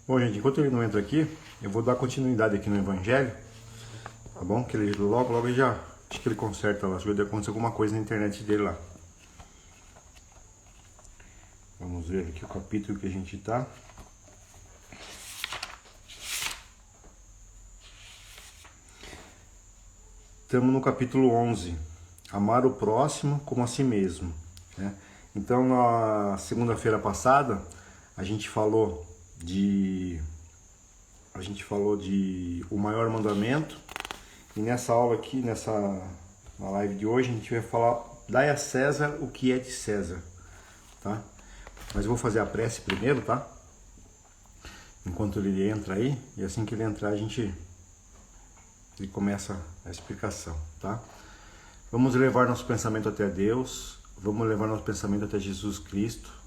Bom, gente, enquanto ele não entra aqui, eu vou dar continuidade aqui no Evangelho, tá bom? Que ele logo ele já, acho que ele conserta lá, acho que deve acontecer alguma coisa na internet dele lá. Vamos ver aqui o capítulo que a gente tá. Estamos no capítulo 11, amar o próximo como a si mesmo, né? Então, na segunda-feira passada, a gente falou de o maior mandamento, e nessa aula aqui, na live de hoje, a gente vai falar, dai a César o que é de César, tá? Mas eu vou fazer a prece primeiro, tá? Enquanto ele entra aí, e assim que ele entrar, ele começa a explicação, tá? Vamos levar nosso pensamento até Deus, vamos levar nosso pensamento até Jesus Cristo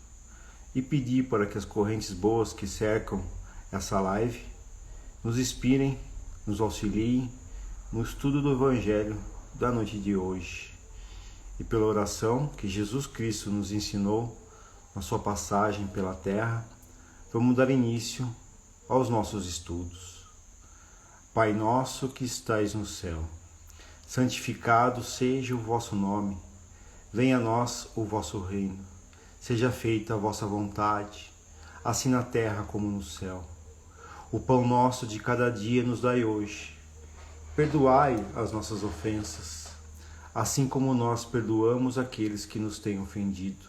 e pedir para que as correntes boas que cercam essa live nos inspirem, nos auxiliem no estudo do Evangelho da noite de hoje. E pela oração que Jesus Cristo nos ensinou na sua passagem pela terra, vamos dar início aos nossos estudos. Pai nosso que estais no céu, santificado seja o vosso nome. Venha a nós o vosso reino. Seja feita a vossa vontade, assim na terra como no céu. O pão nosso de cada dia nos dai hoje. Perdoai as nossas ofensas, assim como nós perdoamos aqueles que nos têm ofendido.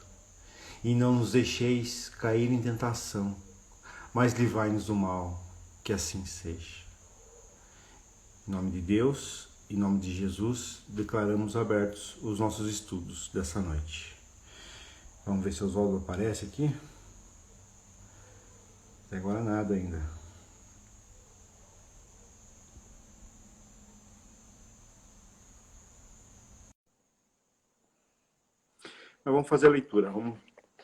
E não nos deixeis cair em tentação, mas livrai-nos do mal, que assim seja. Em nome de Deus, em nome de Jesus, declaramos abertos os nossos estudos dessa noite. Vamos ver se o Oswaldo aparece aqui. Até agora nada ainda. Mas vamos fazer a leitura, vamos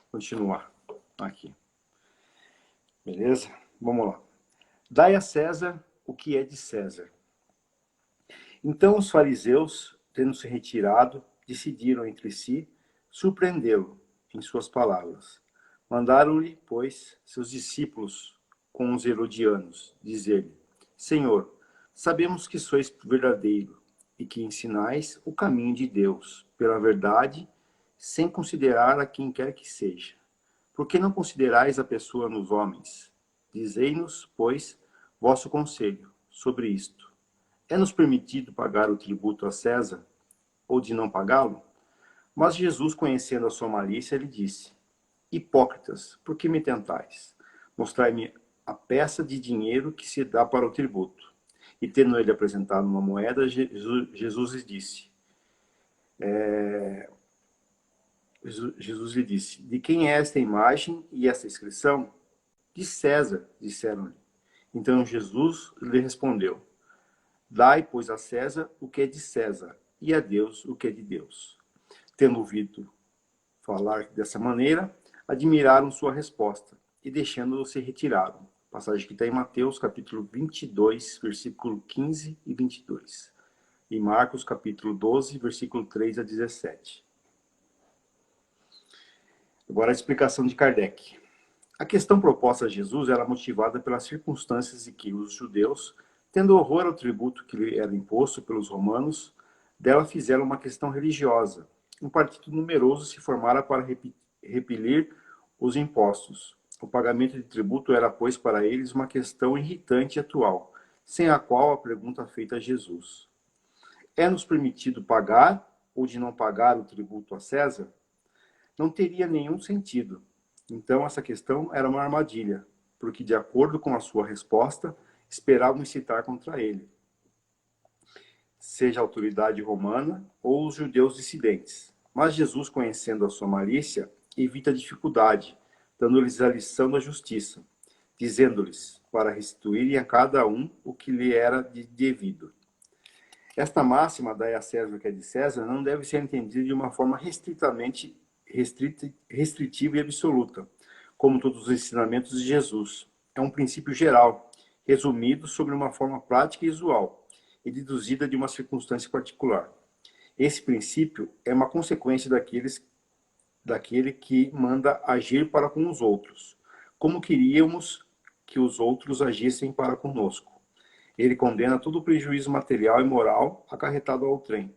continuar aqui. Beleza? Vamos lá. Dai a César o que é de César. Então os fariseus, tendo se retirado, decidiram entre si surpreendê-lo em suas palavras. Mandaram-lhe, pois, seus discípulos com os herodianos, dizer-lhe: Senhor, sabemos que sois verdadeiro e que ensinais o caminho de Deus pela verdade, sem considerar a quem quer que seja. Por que não considerais a pessoa nos homens? Dizei-nos, pois, vosso conselho sobre isto. É-nos permitido pagar o tributo a César, ou de não pagá-lo? Mas Jesus, conhecendo a sua malícia, lhe disse: Hipócritas, por que me tentais? Mostrai-me a peça de dinheiro que se dá para o tributo. E tendo ele apresentado uma moeda, Jesus lhe disse, de quem é esta imagem e esta inscrição? De César, disseram-lhe. Então Jesus lhe respondeu: Dai, pois, a César o que é de César, e a Deus o que é de Deus. Tendo ouvido falar dessa maneira, admiraram sua resposta, e deixando-o se retiraram. Passagem que está em Mateus, capítulo 22, versículo 15 e 22. E Marcos, capítulo 12, versículo 3 a 17. Agora a explicação de Kardec. A questão proposta a Jesus era motivada pelas circunstâncias em que os judeus, tendo horror ao tributo que lhe era imposto pelos romanos, dela fizeram uma questão religiosa. Um partido numeroso se formara para repelir os impostos. O pagamento de tributo era, pois, para eles uma questão irritante e atual, sem a qual a pergunta feita a Jesus: é-nos permitido pagar ou de não pagar o tributo a César? Não teria nenhum sentido. Então, essa questão era uma armadilha, porque, de acordo com a sua resposta, esperavam incitar contra ele, seja a autoridade romana ou os judeus dissidentes. Mas Jesus, conhecendo a sua malícia, evita a dificuldade, dando-lhes a lição da justiça, dizendo-lhes para restituírem a cada um o que lhe era devido. Esta máxima, dai a César o que é de César, não deve ser entendida de uma forma restritiva e absoluta, como todos os ensinamentos de Jesus. É um princípio geral, resumido sobre uma forma prática e usual, e deduzida de uma circunstância particular. Esse princípio é uma consequência daquele que manda agir para com os outros, como queríamos que os outros agissem para conosco. Ele condena todo o prejuízo material e moral acarretado ao trem.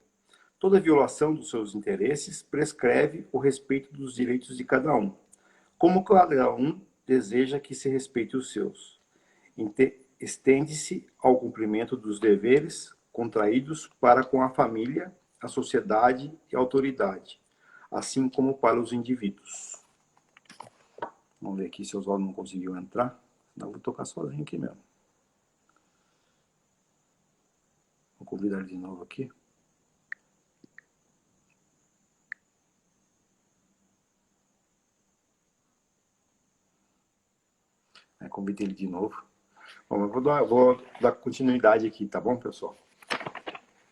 Toda violação dos seus interesses prescreve o respeito dos direitos de cada um, como cada um deseja que se respeite os seus. Estende-se ao cumprimento dos deveres contraídos para com a família, a sociedade e a autoridade, assim como para os indivíduos. Vamos ver aqui se o Oswaldo não conseguiu entrar. Não, vou tocar sozinho aqui mesmo. Vou convidar ele de novo aqui. Convidei ele de novo. Bom, eu vou dar continuidade aqui, tá bom, pessoal?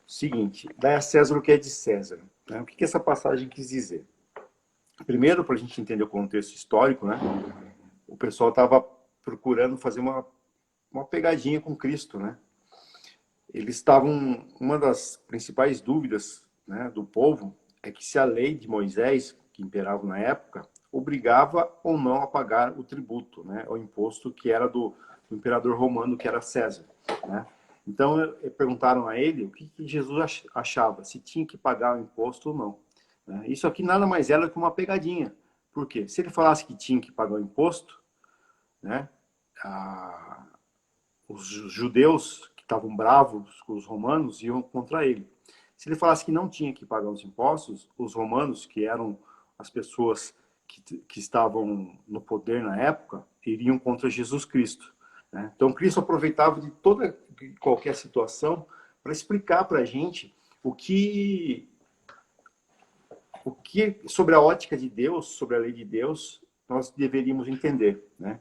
Seguinte, dai a César o que é de César. Né? O que essa passagem quis dizer? Primeiro, para a gente entender o contexto histórico, né? O pessoal estava procurando fazer uma pegadinha com Cristo, né? Eles estavam... Uma das principais dúvidas, né, do povo é que se a lei de Moisés, que imperava na época, obrigava ou não a pagar o tributo, né, o imposto que era do imperador romano, que era César, né? Então, perguntaram a ele o que Jesus achava, se tinha que pagar o imposto ou não. Né? Isso aqui nada mais era do que uma pegadinha. Por quê? Se ele falasse que tinha que pagar o imposto, né, os judeus que estavam bravos com os romanos iam contra ele. Se ele falasse que não tinha que pagar os impostos, os romanos, que eram as pessoas que estavam no poder na época, iriam contra Jesus Cristo. Né? Então, Cristo aproveitava de qualquer situação para explicar para a gente o que sobre a ótica de Deus, sobre a lei de Deus, nós deveríamos entender. Né?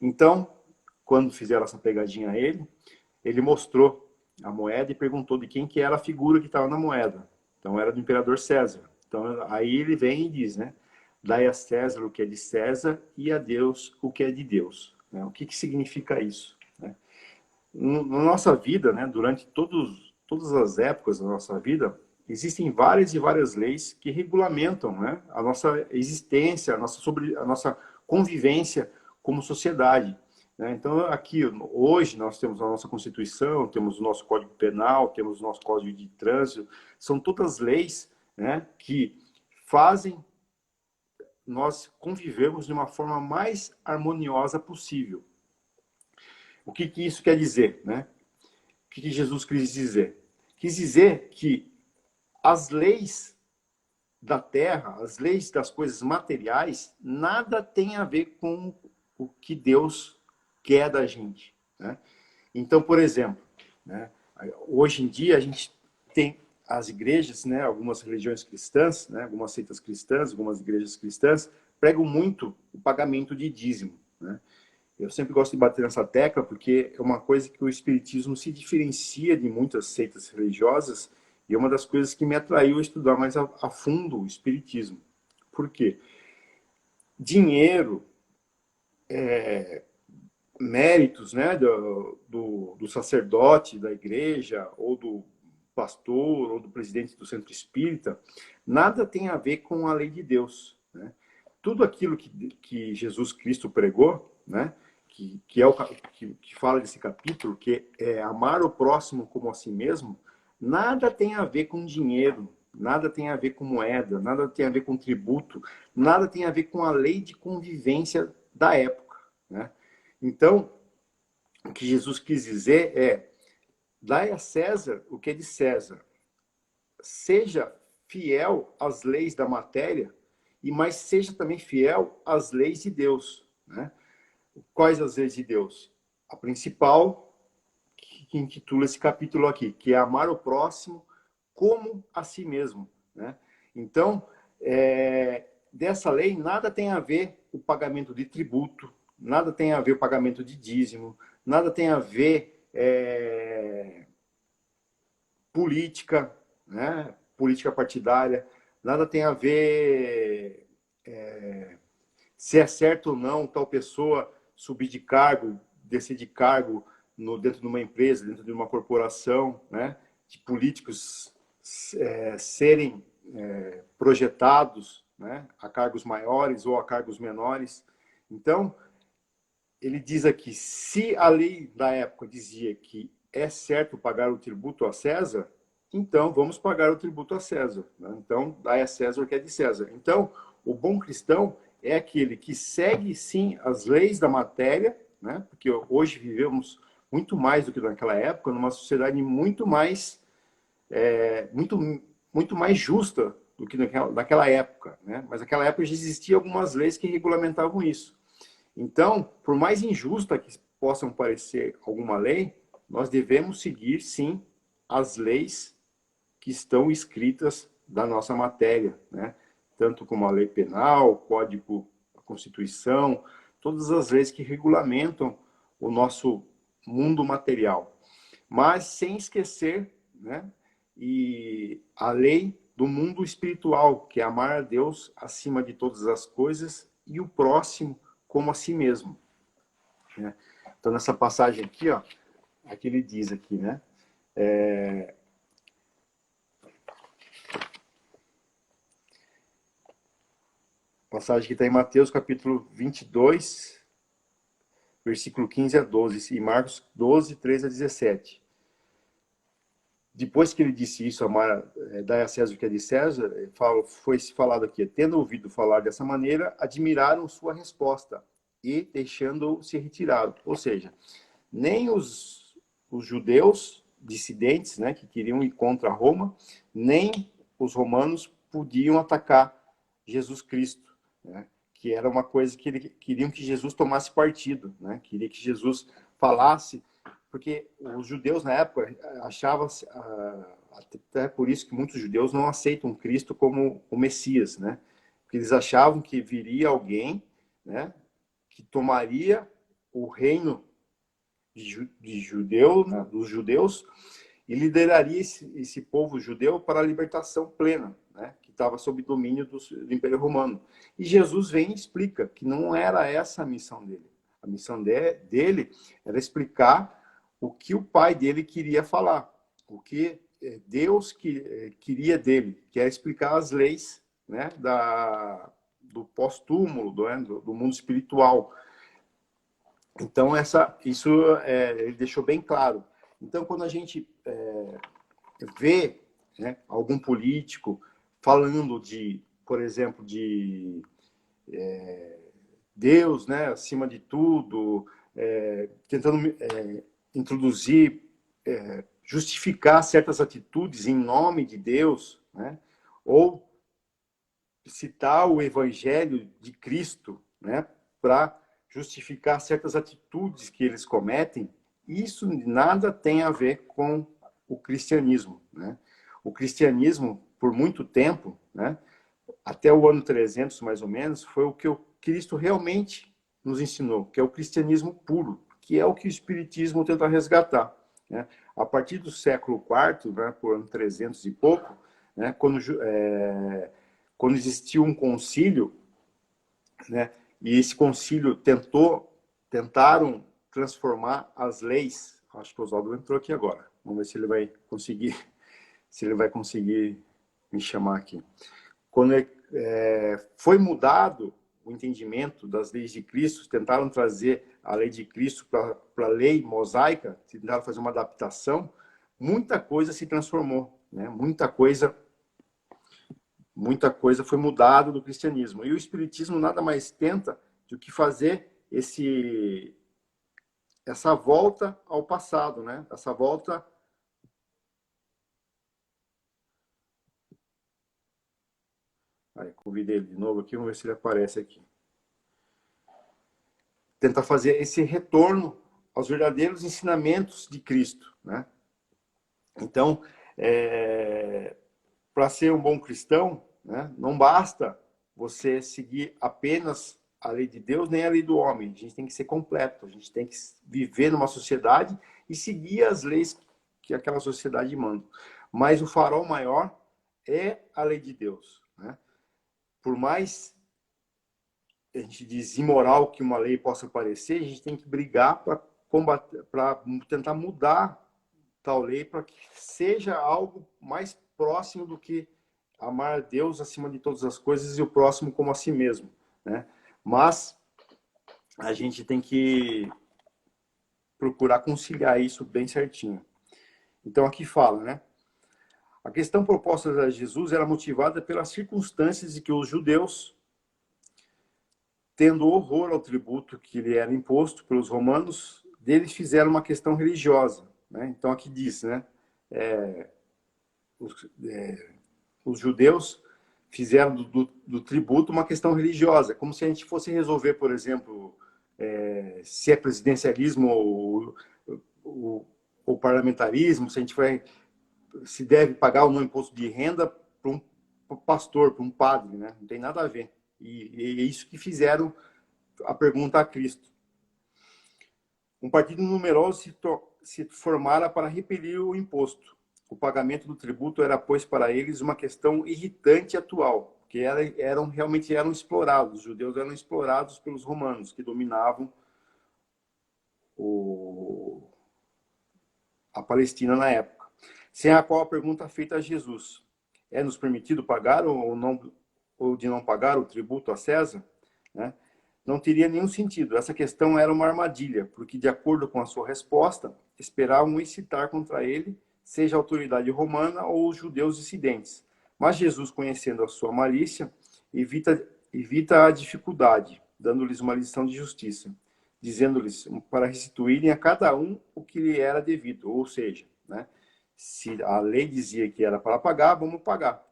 Então, quando fizeram essa pegadinha a ele, ele mostrou a moeda e perguntou de quem que era a figura que estava na moeda. Então, era do imperador César. Então, aí ele vem e diz, né? Dai a César o que é de César e a Deus o que é de Deus. Né? O que significa isso? Né? Na nossa vida, né, durante todas as épocas da nossa vida, existem várias e várias leis que regulamentam, né, a nossa existência, a nossa convivência como sociedade. Né? Então, aqui, hoje, nós temos a nossa Constituição, temos o nosso Código Penal, temos o nosso Código de Trânsito, são todas leis, né, que fazem nós convivemos de uma forma mais harmoniosa possível. O que isso quer dizer? Né? O que Jesus quis dizer? Quis dizer que as leis da terra, as leis das coisas materiais, nada tem a ver com o que Deus quer da gente. Né? Então, por exemplo, né, hoje em dia a gente tem as igrejas, né, algumas religiões cristãs, né, algumas seitas cristãs, algumas igrejas cristãs, pregam muito o pagamento de dízimo. Né? Eu sempre gosto de bater nessa tecla porque é uma coisa que o espiritismo se diferencia de muitas seitas religiosas e é uma das coisas que me atraiu a estudar mais a fundo o espiritismo. Por quê? Dinheiro, méritos, né, do sacerdote da igreja ou do pastor ou do presidente do centro espírita, nada tem a ver com a lei de Deus. Né? Tudo aquilo que Jesus Cristo pregou, né, que fala desse capítulo, que é amar o próximo como a si mesmo, nada tem a ver com dinheiro, nada tem a ver com moeda, nada tem a ver com tributo, nada tem a ver com a lei de convivência da época. Né? Então, o que Jesus quis dizer é: dai a César o que é de César. Seja fiel às leis da matéria, mas seja também fiel às leis de Deus. Né? Quais as leis de Deus? A principal, que intitula esse capítulo aqui, que é amar o próximo como a si mesmo. Né? Então, dessa lei, nada tem a ver o pagamento de tributo, nada tem a ver o pagamento de dízimo, nada tem a ver política, né? Política partidária, nada tem a ver se é certo ou não tal pessoa subir de cargo, descer de cargo dentro de uma empresa, dentro de uma corporação, né? De políticos serem projetados, né? A cargos maiores ou a cargos menores. Então, ele diz aqui, se a lei da época dizia que é certo pagar o tributo a César, então vamos pagar o tributo a César, né? Então, dai a César o que é de César. Então, o bom cristão é aquele que segue, sim, as leis da matéria, né? Porque hoje vivemos muito mais do que naquela época, numa sociedade muito mais, muito mais justa do que naquela época, né? Mas naquela época já existiam algumas leis que regulamentavam isso. Então, por mais injusta que possam parecer alguma lei, nós devemos seguir, sim, as leis que estão escritas da nossa matéria, né? Tanto como a lei penal, o Código, a Constituição, todas as leis que regulamentam o nosso mundo material. Mas sem esquecer, né? E a lei do mundo espiritual, que é amar a Deus acima de todas as coisas e o próximo como a si mesmo, né? Então, nessa passagem aqui, ó, aqui ele diz aqui, né? Passagem que está em Mateus capítulo 22, versículo 15 a 12, e Marcos 12, 13 a 17. Depois que ele disse isso, dai a César o que é de César, foi falado aqui, tendo ouvido falar dessa maneira, admiraram sua resposta e deixando-o se retiraram. Ou seja, nem os judeus dissidentes, né, que queriam ir contra Roma, nem os romanos podiam atacar Jesus Cristo, né, que era uma coisa que queriam que Jesus tomasse partido, né, queria que Jesus falasse, porque os judeus na época achavam, até por isso que muitos judeus não aceitam Cristo como o Messias, né, porque eles achavam que viria alguém, né, que tomaria o reino de judeu, né, dos judeus, e lideraria esse povo judeu para a libertação plena, né, que estava sob domínio do Império Romano. E Jesus vem e explica que não era essa a missão dele. A missão dele era explicar o que o pai dele queria falar, o que Deus queria dele, que era explicar as leis, né, do pós-túmulo, do mundo espiritual. Então, isso ele deixou bem claro. Então, quando a gente vê, né, algum político falando de, por exemplo, de Deus, né, acima de tudo, tentando introduzir, justificar certas atitudes em nome de Deus, né, ou citar o Evangelho de Cristo, né, para justificar certas atitudes que eles cometem, isso nada tem a ver com o cristianismo, né? O cristianismo, por muito tempo, né, até o ano 300 mais ou menos, foi o que o Cristo realmente nos ensinou, que é o cristianismo puro, que é o que o espiritismo tenta resgatar, né? A partir do século IV, né, por ano 300 e pouco, né, quando existiu um concílio, né, e esse concílio tentaram transformar as leis. Acho que o Oswaldo entrou aqui agora. Vamos ver se ele vai conseguir, se ele vai conseguir me chamar aqui. Quando foi mudado o entendimento das leis de Cristo, tentaram trazer a lei de Cristo para a lei mosaica, tentaram fazer uma adaptação, muita coisa se transformou, né? Muita coisa foi mudada do cristianismo. E o espiritismo nada mais tenta do que fazer essa volta ao passado, né? Essa volta. Aí, convidei ele de novo aqui, vamos ver se ele aparece aqui. Tenta fazer esse retorno aos verdadeiros ensinamentos de Cristo, né? Então, para ser um bom cristão, né, não basta você seguir apenas a lei de Deus nem a lei do homem. A gente tem que ser completo, a gente tem que viver numa sociedade e seguir as leis que aquela sociedade manda. Mas o farol maior é a lei de Deus, né? Por mais a gente diz imoral que uma lei possa parecer, a gente tem que brigar para combater, para tentar mudar tal lei para que seja algo mais próximo do que amar a Deus acima de todas as coisas e o próximo como a si mesmo, né? Mas a gente tem que procurar conciliar isso bem certinho. Então aqui fala, né? A questão proposta a Jesus era motivada pelas circunstâncias de que os judeus, tendo horror ao tributo que lhe era imposto pelos romanos, deles fizeram uma questão religiosa, né? Então aqui diz, né? Os judeus fizeram do tributo uma questão religiosa, como se a gente fosse resolver, por exemplo, se é presidencialismo ou parlamentarismo, se a gente vai, se deve pagar ou não imposto de renda para um pastor, para um padre, né? Não tem nada a ver. E é isso que fizeram a pergunta a Cristo. Um partido numeroso se formara para repelir o imposto. O pagamento do tributo era, pois, para eles uma questão irritante e atual, porque realmente eram explorados. Os judeus eram explorados pelos romanos, que dominavam a Palestina na época. Sem a qual a pergunta feita a Jesus: é-nos permitido pagar ou de não pagar o tributo a César? Né? Não teria nenhum sentido. Essa questão era uma armadilha, porque, de acordo com a sua resposta, esperavam incitar contra ele, seja a autoridade romana ou os judeus dissidentes. Mas Jesus, conhecendo a sua malícia, evita a dificuldade, dando-lhes uma lição de justiça, dizendo-lhes para restituírem a cada um o que lhe era devido. Ou seja, né, se a lei dizia que era para pagar, vamos pagar.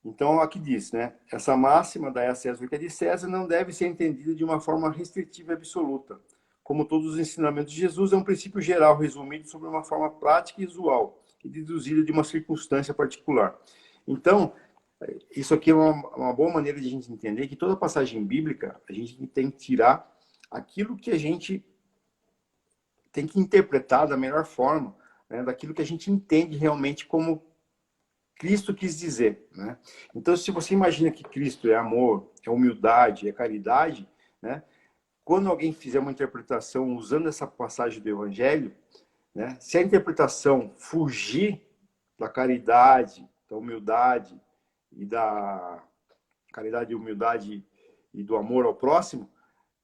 Então, aqui diz, né? Essa máxima, dai a César o que é de César, não deve ser entendida de uma forma restritiva e absoluta. Como todos os ensinamentos de Jesus, é um princípio geral resumido sobre uma forma prática e usual, e deduzida de uma circunstância particular. Então, isso aqui é uma boa maneira de a gente entender que toda passagem bíblica, a gente tem que tirar aquilo que a gente tem que interpretar da melhor forma, né? Daquilo que a gente entende realmente como Cristo quis dizer, né? Então, se você imagina que Cristo é amor, é humildade, é caridade, né? Quando alguém fizer uma interpretação usando essa passagem do Evangelho, né? Se a interpretação fugir da caridade, da humildade e da caridade e humildade e do amor ao próximo,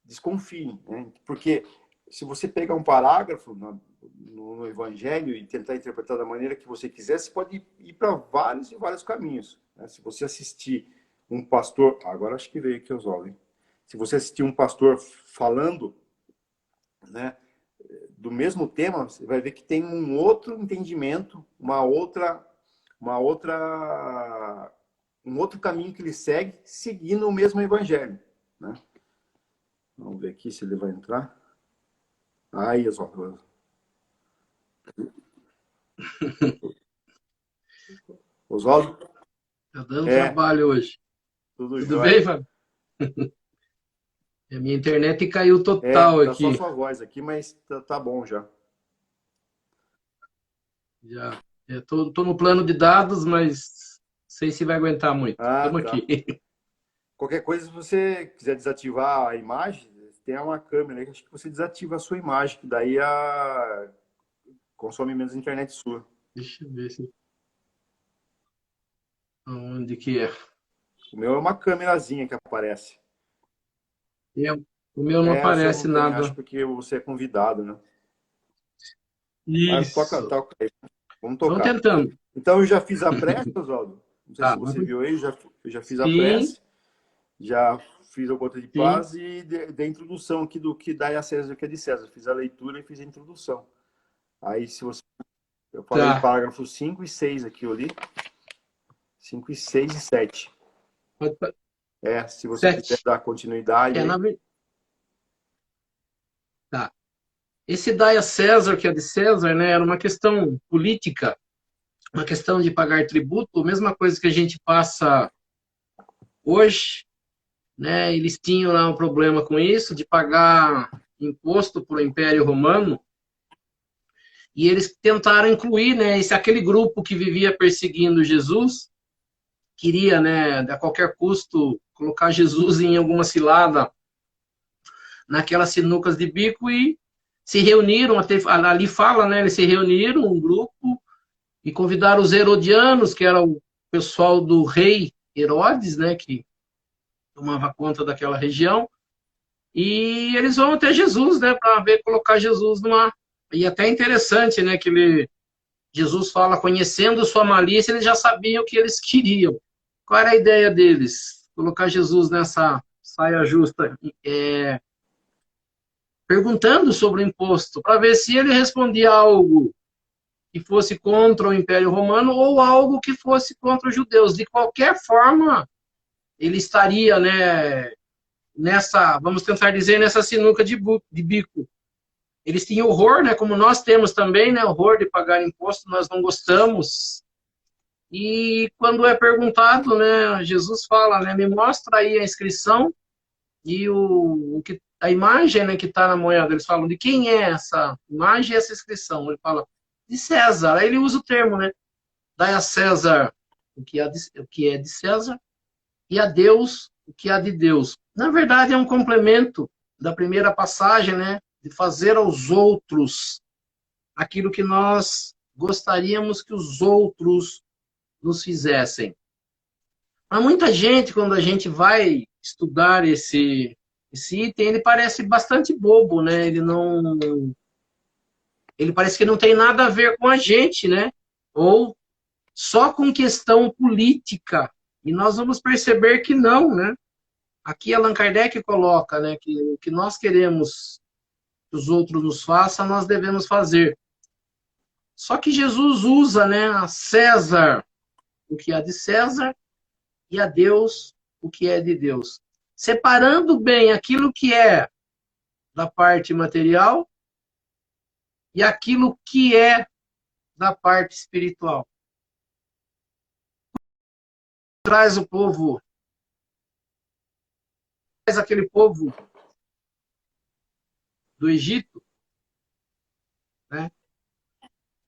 desconfiem, né? Porque se você pegar um parágrafo no Evangelho e tentar interpretar da maneira que você quiser, você pode ir para vários e vários caminhos, né? Se você assistir um pastor... Agora acho que veio aqui os olhos, hein? Se você assistir um pastor falando, né, do mesmo tema, você vai ver que tem um outro entendimento, um outro caminho que ele segue, seguindo o mesmo Evangelho, né? Vamos ver aqui se ele vai entrar. Aí, Oswaldo. Oswaldo? Tá dando trabalho hoje. Tudo bem, Fábio? A minha internet caiu total tá aqui. só sua voz aqui, mas tá bom já. Já. Tô no plano de dados, mas não sei se vai aguentar muito. Estamos Tá. aqui. Qualquer coisa, se você quiser desativar a imagem, tem uma câmera aí, acho que você desativa a sua imagem, que daí consome menos internet sua. Deixa eu ver se... Onde que é? O meu é uma câmerazinha que aparece. O meu não O seu aparece não tem, acho nada. porque você é convidado, né? Mas Isso. toca aí. Vamos Estão tocar. tentando. Então eu já fiz a prece, Oswaldo. Não sei Tá, se você viu aí, eu já fiz a sim, prece, já fiz a gota de sim. paz e da introdução aqui do que dá a César o que é de César. Fiz a leitura e fiz a introdução. Aí se você... Eu falei Tá. parágrafos 5 e 6 aqui, eu li. 5 e 6 e 7. Se você quiser 7. dar continuidade aí. Tá. Esse dai a César, que é de César, né, era uma questão política, uma questão de pagar tributo, a mesma coisa que a gente passa hoje, né? Eles tinham lá um problema com isso, de pagar imposto para o Império Romano, e eles tentaram incluir, né, aquele grupo que vivia perseguindo Jesus, queria, né, a qualquer custo, colocar Jesus em alguma cilada naquelas sinucas de bico, e se reuniram, ali fala, né, eles se reuniram, um grupo, e convidaram os herodianos, que era o pessoal do rei Herodes, né, que tomava conta daquela região, E eles vão até Jesus, né, para ver colocar Jesus numa. E até interessante, né, que Jesus fala, conhecendo sua malícia, eles já sabiam o que eles queriam. Qual era a ideia deles? Colocar Jesus nessa saia justa, perguntando sobre o imposto, para ver se ele respondia algo que fosse contra o Império Romano ou algo que fosse contra os judeus. De qualquer forma, ele estaria, né, nessa, vamos tentar dizer, nessa sinuca de bico. Eles tinham horror, né, como nós temos também, né, horror de pagar imposto, nós não gostamos. E quando é perguntado, né, Jesus fala, né, me mostra aí a inscrição e a imagem, né, que está na moeda. Eles falam, de quem é essa imagem e essa inscrição? Ele fala, de César. Aí ele usa o termo, né, dai a César o que é de César e a Deus o que há de Deus. Na verdade, é um complemento da primeira passagem, né, de fazer aos outros aquilo que nós gostaríamos que os outros nos fizessem. Mas muita gente, quando a gente vai estudar esse item, ele parece bastante bobo, né? Ele parece que não tem nada a ver com a gente, né? Ou só com questão política. E nós vamos perceber que não, né? Aqui Allan Kardec coloca, né, que o que nós queremos que os outros nos façam, nós devemos fazer. Só que Jesus usa, né, a César o que há de César e a Deus o que é de Deus. Separando bem aquilo que é da parte material e aquilo que é da parte espiritual. Traz o povo, traz aquele povo do Egito, né?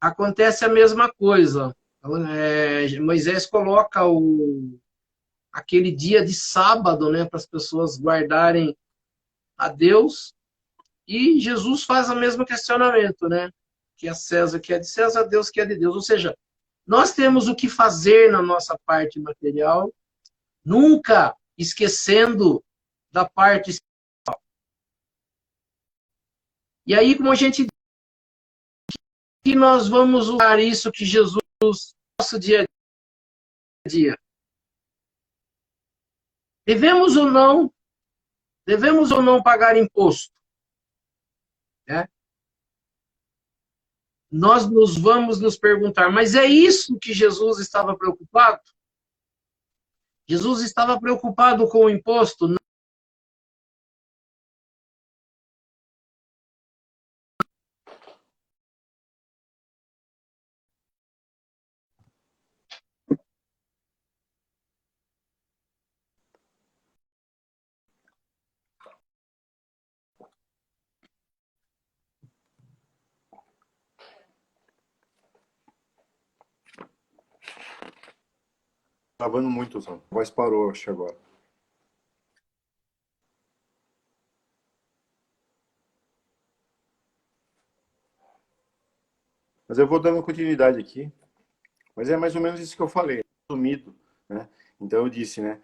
Acontece a mesma coisa. Moisés coloca aquele dia de sábado, né, para as pessoas guardarem a Deus, e Jesus faz o mesmo questionamento, né? Que é César, que é de César, Deus que é de Deus. Ou seja, nós temos o que fazer na nossa parte material, nunca esquecendo da parte espiritual. E aí, como a gente que nós vamos usar isso que Jesus no nosso dia a dia? Devemos ou não pagar imposto? Né? Nós nos vamos nos perguntar, mas é isso que Jesus estava preocupado? Jesus estava preocupado com o imposto? Travando muito, Zão. A voz parou, acho, agora. Mas eu vou dando continuidade aqui. Mas é mais ou menos isso que eu falei, resumido, né? Então eu disse, né?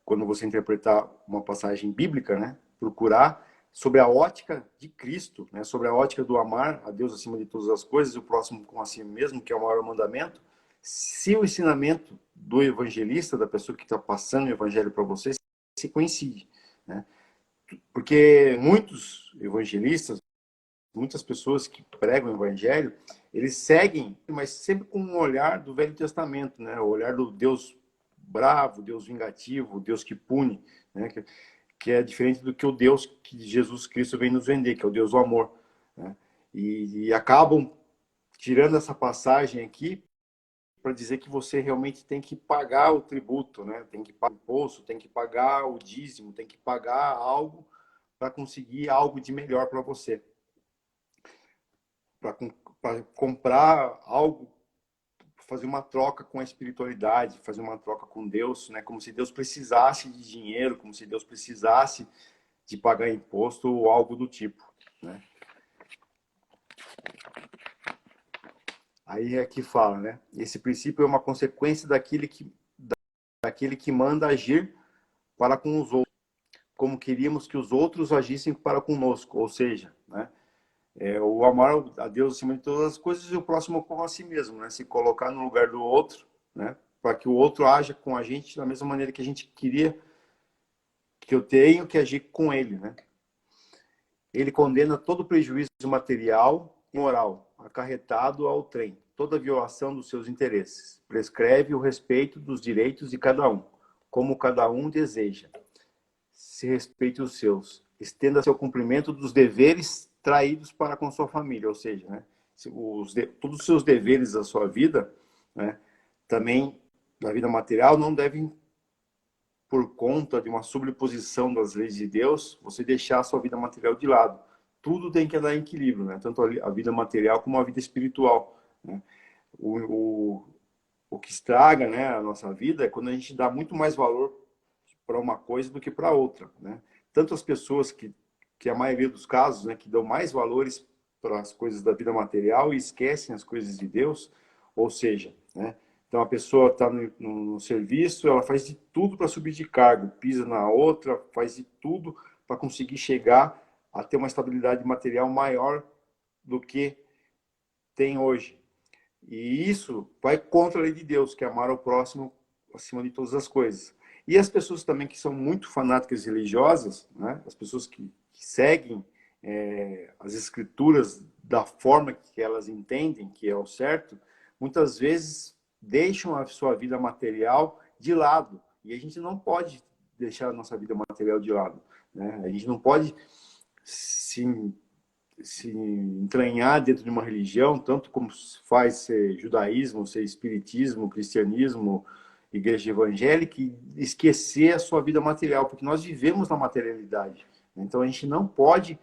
Quando você interpretar uma passagem bíblica, né? Procurar sobre a ótica de Cristo, né? Sobre a ótica do amar a Deus acima de todas as coisas e o próximo como a si mesmo, que é o maior mandamento. Se o ensinamento do evangelista, da pessoa que está passando o evangelho para você, se coincide, né? Porque muitos evangelistas, muitas pessoas que pregam o evangelho, eles seguem, mas sempre com um olhar do Velho Testamento, né? O olhar do Deus bravo, Deus vingativo, Deus que pune, né? Que é diferente do que o Deus que Jesus Cristo vem nos vender, que é o Deus do amor, né? E acabam tirando essa passagem aqui para dizer que você realmente tem que pagar o tributo, né? Tem que pagar o imposto, tem que pagar o dízimo, tem que pagar algo para conseguir algo de melhor para você. Para comprar algo, fazer uma troca com a espiritualidade, fazer uma troca com Deus, né? Como se Deus precisasse de dinheiro, como se Deus precisasse de pagar imposto ou algo do tipo, né? Aí é que fala, né? Esse princípio é uma consequência daquele que manda agir para com os outros. como queríamos que os outros agissem para conosco, ou seja, né, o amar a Deus acima de todas as coisas e o próximo como a si mesmo, né, se colocar no lugar do outro, né, para que o outro haja com a gente da mesma maneira que a gente queria que eu tenho que agir com ele, né. Ele condena todo prejuízo material e moral acarretado ao trem, toda violação dos seus interesses. Prescreve o respeito dos direitos de cada um, como cada um deseja. Se respeite os seus. Estenda seu cumprimento dos deveres traídos para com sua família, ou seja, né, todos os seus deveres da sua vida, né, também da vida material, não devem, por conta de uma sobreposição das leis de Deus, você deixar a sua vida material de lado. Tudo tem que andar em equilíbrio, né? Tanto a vida material como a vida espiritual, né? O, o, o que estraga, né, a nossa vida é quando a gente dá muito mais valor para uma coisa do que para outra, né? Tanto as pessoas que a maioria dos casos, né, que dão mais valores para as coisas da vida material e esquecem as coisas de Deus, ou seja, né? Então a pessoa está no serviço, ela faz de tudo para subir de cargo, pisa na outra, faz de tudo para conseguir chegar a ter uma estabilidade material maior do que tem hoje. E isso vai contra a lei de Deus, que é amar ao próximo acima de todas as coisas. E as pessoas também que são muito fanáticas religiosas, né? As pessoas que seguem as escrituras da forma que elas entendem que é o certo, muitas vezes deixam a sua vida material de lado. E a gente não pode deixar a nossa vida material de lado, né? A gente não pode se entranhar dentro de uma religião, tanto como faz ser judaísmo, ser espiritismo, cristianismo, igreja evangélica, e esquecer a sua vida material, porque nós vivemos na materialidade. Então a gente não pode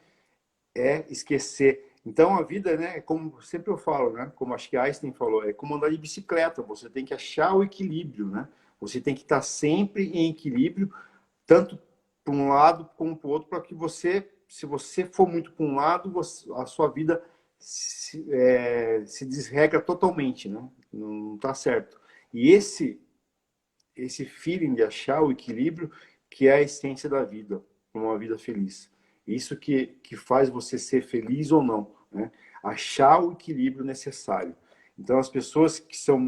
esquecer. Então a vida, né, como sempre eu falo, né, como acho que Einstein falou, é como andar de bicicleta, você tem que achar o equilíbrio, né? Você tem que estar sempre em equilíbrio, tanto para um lado como para o outro, para que você, se você for muito para um lado, a sua vida se desregra totalmente, né? Não está certo. E esse feeling de achar o equilíbrio que é a essência da vida, uma vida feliz. Isso que faz você ser feliz ou não, né? Achar o equilíbrio necessário. Então, as pessoas que são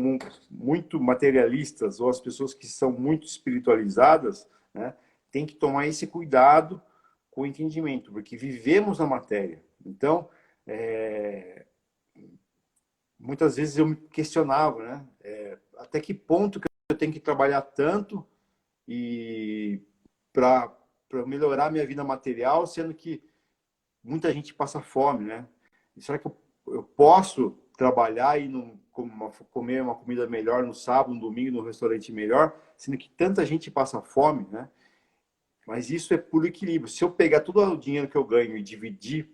muito materialistas ou as pessoas que são muito espiritualizadas, né, tem que tomar esse cuidado com o entendimento, porque vivemos na matéria. Então, muitas vezes eu me questionava, né, até que ponto que eu tenho que trabalhar tanto e para melhorar minha vida material, sendo que muita gente passa fome, né? E será que eu posso trabalhar e comer uma comida melhor no sábado, no domingo, num restaurante melhor, sendo que tanta gente passa fome, né? Mas isso é puro equilíbrio. Se eu pegar todo o dinheiro que eu ganho e dividir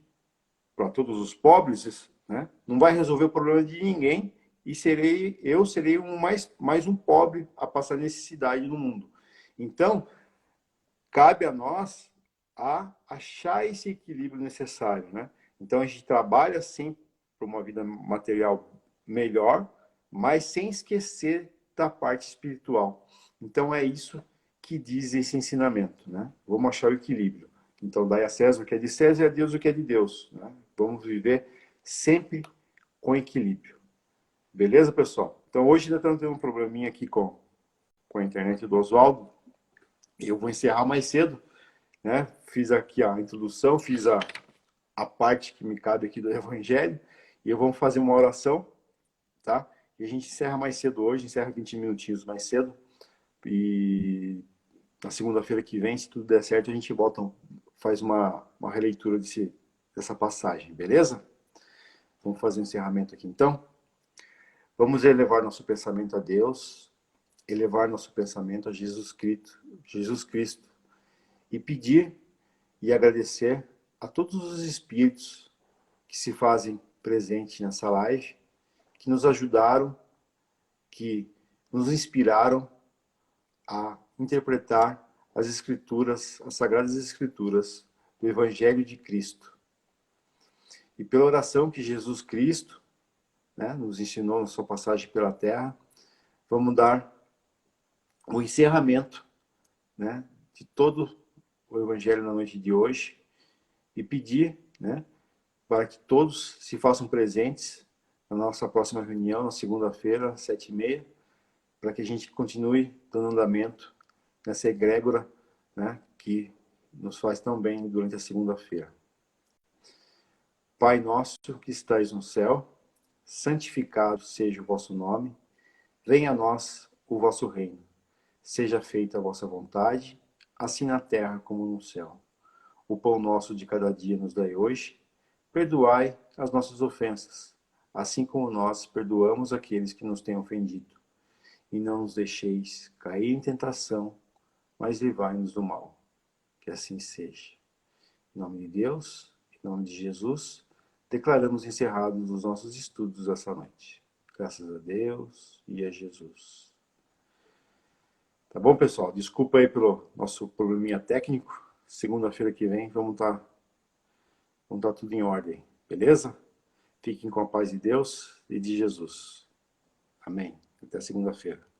para todos os pobres, né, não vai resolver o problema de ninguém e eu serei mais um pobre a passar necessidade no mundo. Então, cabe a nós a achar esse equilíbrio necessário, né? Então a gente trabalha sim para uma vida material melhor, mas sem esquecer da parte espiritual. Então é isso que diz esse ensinamento, né? Vamos achar o equilíbrio. Então dai a César o que é de César e a Deus o que é de Deus, né? Vamos viver sempre com equilíbrio. Beleza, pessoal? Então hoje ainda estamos tendo um probleminha aqui com a internet do Oswaldo. Eu vou encerrar mais cedo, né? Fiz aqui a introdução, fiz a parte que me cabe aqui do Evangelho, e eu vou fazer uma oração, tá? E a gente encerra mais cedo hoje, encerra 20 minutinhos mais cedo, e na segunda-feira que vem, se tudo der certo, a gente volta, faz uma releitura dessa passagem, beleza? Vamos fazer o encerramento aqui então. Vamos elevar nosso pensamento a Deus, elevar nosso pensamento a Jesus Cristo, e pedir e agradecer a todos os espíritos que se fazem presente nessa live, que nos ajudaram, que nos inspiraram a interpretar as escrituras, as sagradas escrituras do Evangelho de Cristo. E pela oração que Jesus Cristo, né, nos ensinou na sua passagem pela terra, vamos dar o encerramento, né, de todo o Evangelho na noite de hoje e pedir, né, para que todos se façam presentes na nossa próxima reunião, na segunda-feira, às 7h30, para que a gente continue dando andamento nessa egrégora, né, que nos faz tão bem durante a segunda-feira. Pai nosso que estais no céu, santificado seja o vosso nome, venha a nós o vosso reino. Seja feita a vossa vontade, assim na terra como no céu. O pão nosso de cada dia nos dai hoje. Perdoai as nossas ofensas, assim como nós perdoamos aqueles que nos têm ofendido. E não nos deixeis cair em tentação, mas livrai-nos do mal. Que assim seja. Em nome de Deus, em nome de Jesus, declaramos encerrados os nossos estudos essa noite. Graças a Deus e a Jesus. Tá bom, pessoal? Desculpa aí pelo nosso probleminha técnico. Segunda-feira que vem vamos tá tudo em ordem, beleza? Fiquem com a paz de Deus e de Jesus. Amém. Até segunda-feira.